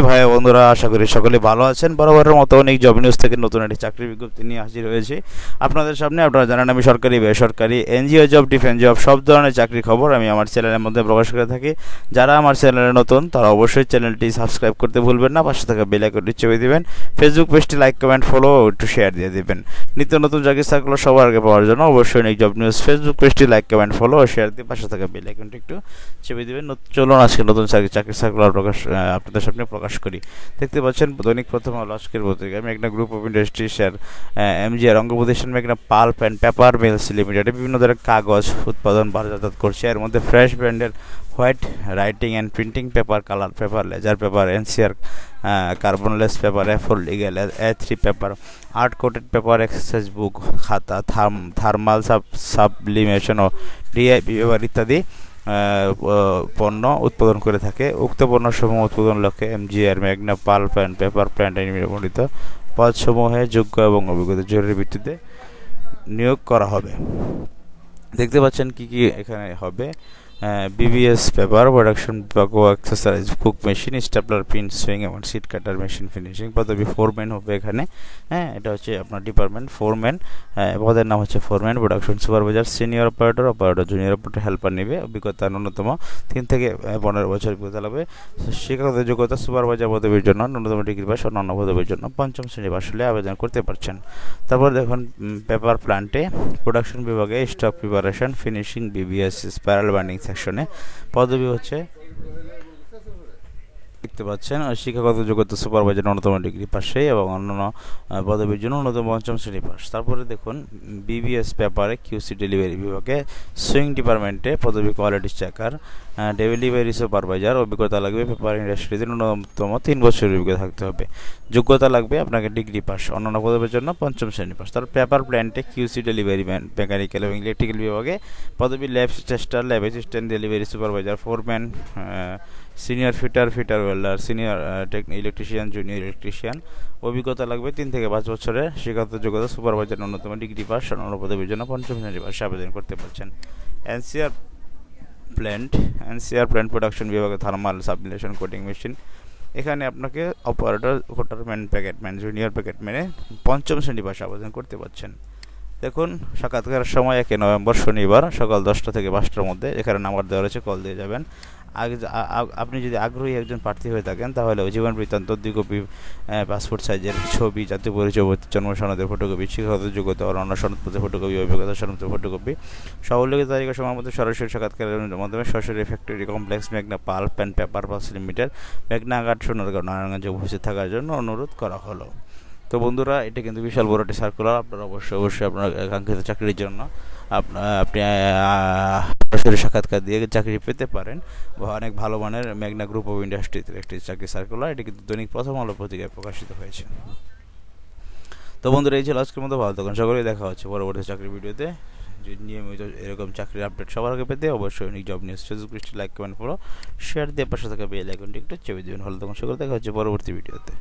ভাই বন্ধুরা, আশা করি সকলে ভালো আছেন। বরাবরের মতো অনেক জব নিউজ থেকে নতুন একটি চাকরির বিজ্ঞপ্তি নিয়ে হাজির হয়েছে আপনাদের সামনে। আপনারা জানেন আমি সরকারি, বেসরকারি, এনজিও জব, ডিফেন্স জব সব ধরনের চাকরির খবর আমি আমার চ্যানেলের মধ্যে প্রকাশ করে থাকি। যারা আমার চ্যানেলে নতুন তারা অবশ্যই চ্যানেলটি সাবস্ক্রাইব করতে ভুলবেন না, পাশে থাকা বেল আইকনটি চেপে দিবেন, ফেসবুক পেজটি লাইক, কমেন্ট, ফলো একটু শেয়ার দিয়ে দিবেন। নিত্য নতুন চাকরির সার্কুলার সবার আগে পাওয়ার জন্য অবশ্যই অনেক জব নিউজ ফেসবুক পেজটি লাইক, কমেন্ট, ফলো ও শেয়ার দিয়ে পাশে থাকা বেল আইকনটি একটু চেপে দিবেন। চলুন আজকে নতুন চাকরির সার্কুলার আপনাদের সামনে প্রকাশ করি। দেখতে পাচ্ছেন দৈনিক প্রথম আলো আজকের পত্রিকা মেঘনা গ্রুপ অফ ইন্ডাস্ট্রিজ এর এমজিআর অঙ্গ প্রতিষ্ঠান মেঘনা pulp and paper mills limited বিভিন্ন ধরনের কাগজ উৎপাদন বাজারজাত করছে। এর মধ্যে ফ্রেশ ব্র্যান্ডের white writing and printing paper, colour paper, laser paper, NCR কার্বনলেস paper, A4 legal, এ3 paper, art coated paper, exercise বুক, খাতা, থার্মাল সাবলিমেশন ও ডিআইপি পেপার ইত্যাদি পণ্য উৎপাদন করে থাকে। উক্ত পণ্যসমূহ উৎপাদন লক্ষ্যে এমজিআর মেঘনা পাল্প অ্যান্ড পেপার প্ল্যান্ট নির্মিত পদসমূহে যোগ্য এবং অভিজ্ঞতা জরুরি ভিত্তিতে নিয়োগ করা হবে। দেখতে পাচ্ছেন কি কি এখানে হবে। বিবিএস পেপার প্রোডাকশন বিভাগ ও exercise book machine, stapler, pin, sewing এবং সিট কাটার মেশিন ফিনিশিং পদবি ফোরম্যান হবে এখানে। এটা হচ্ছে আপনার ডিপার্টমেন্ট ফোরম্যান, পদের নাম হচ্ছে foreman. Production supervisor, senior operator, junior operator, helper নেবে। অভিজ্ঞতা ন্যূনতম 3 থেকে 15 বছর অভিজ্ঞতা লাগবে। শিক্ষাগত যোগ্যতা সুপারভাইজার পদবীর জন্য ন্যূনতম ডিগ্রি পাস, অন্যান্য পদবীর জন্য 5ম শ্রেণী পাস হলে আবেদন করতে পারছেন। তারপর দেখুন পেপার প্ল্যান্টে প্রোডাকশন বিভাগে stock preparation, finishing, BBS spiral binding সেকশনে পদবি হচ্ছে দেখতে পাচ্ছেন শিক্ষাগত যোগ্যতা সুপারভাইজার ন্যূনতম ডিগ্রি পাশে এবং অন্যান্য পদবীর জন্য ন্যূনতম 5ম শ্রেণী পাস। তারপরে দেখুন বিবিএস পেপারে কিউসি ডেলিভারি বিভাগে সুইং ডিপার্টমেন্টে পদবী কোয়ালিটি চেকার, ডেলিভারি সুপারভাইজার। অভিজ্ঞতা লাগবে পেপার ইন্ডাস্ট্রিতে ন্যূনতম 3 বছরের অভিজ্ঞতা থাকতে হবে। যোগ্যতা লাগবে আপনাকে ডিগ্রি পাস, অন্যান্য পদবীর জন্য 5ম শ্রেণী পাস। তারপর পেপার প্ল্যান্টে কিউসি ডেলিভারি ম্যান মেকানিক্যাল এবং ইলেকট্রিক্যাল বিভাগে পদবী lab tester, lab assistant, delivery supervisor, foreman, senior fitter welder, senior electrician, junior electrician. অভিজ্ঞতা লাগবে 3 থেকে 5 বছরের। শিক্ষাগত যোগ্যতা সুপারভাইজার ন্যূনতম ডিগ্রি পাস, অন্যান্য পদবীর জন্য 5ম শ্রেণী পাশে আবেদন করতে পারছেন। এনসিআর প্ল্যান্ট প্রোডাকশন বিভাগে থার্মাল সাবলিমেশন কোটিং মেশিন, এখানে আপনাকে অপারেটর, কোটারম্যান, প্যাকেটম্যান, জুনিয়র প্যাকেটম্যানে 5ম শ্রেণী পাশে আবেদন করতে পারছেন। দেখুন সাক্ষাৎকারের সময় 1 নভেম্বর শনিবার সকাল 10টা থেকে 5টার মধ্যে। এখানে নাম্বার দেওয়া রয়েছে, কল দিয়ে যাবেন। আপনি যদি আগ্রহী একজন প্রার্থী হয়ে থাকেন তাহলে জীবন বৃত্তান্ত 2 কপি, পাসপোর্ট সাইজের ছবি, জাতীয় পরিচয়, জন্ম সনদের ফটোকপি, শিক্ষাগত যোগ্যতা ও অন্য সনদপত্রের ফটোকপি, অভিজ্ঞতা সনদের ফটোকপি সহ উল্লেখিত তারিখ সময়ের মধ্যে সরাসরি সাক্ষাৎকারের মাধ্যমে সরাসরি ফ্যাক্টরি কমপ্লেক্স মেঘনা pulp and paper mills limited, মেঘনা ঘাট, সোনারগাঁও, নারায়ণগঞ্জে উপস্থিত থাকার জন্য অনুরোধ করা হলো। তো বন্ধুরা, এটা কিন্তু বিশাল বড় একটি সার্কুলার। আপনারা অবশ্যই আপনার কাঙ্ক্ষিত চাকরির জন্য আপনি সরাসরি সাক্ষাৎকার দিয়ে চাকরি পেতে পারেন। অনেক ভালো মানের মেঘনা গ্রুপ অফ ইন্ডাস্ট্রিজ একটি চাকরি সার্কুলার। এটি কিন্তু দৈনিক প্রথম আলো পত্রিকায় প্রকাশিত হয়েছে। তো বন্ধুরা, এই ছিল আজকের মতো। ভালো থাকুন সকলেই, দেখা হচ্ছে পরবর্তী চাকরির ভিডিওতে। নিয়মিত এরকম চাকরির আপডেট সবার আগে পেতে অবশ্যই অনেক জব নিউজ ফেসবুক পেজটি লাইক, কমেন্ট, ফলো, শেয়ার দিয়ে পাশে থাকা বেল আইকনটি একটু চেপে দেবেন। ভালো থাকুন সকলে, দেখা হচ্ছে পরবর্তী ভিডিওতে।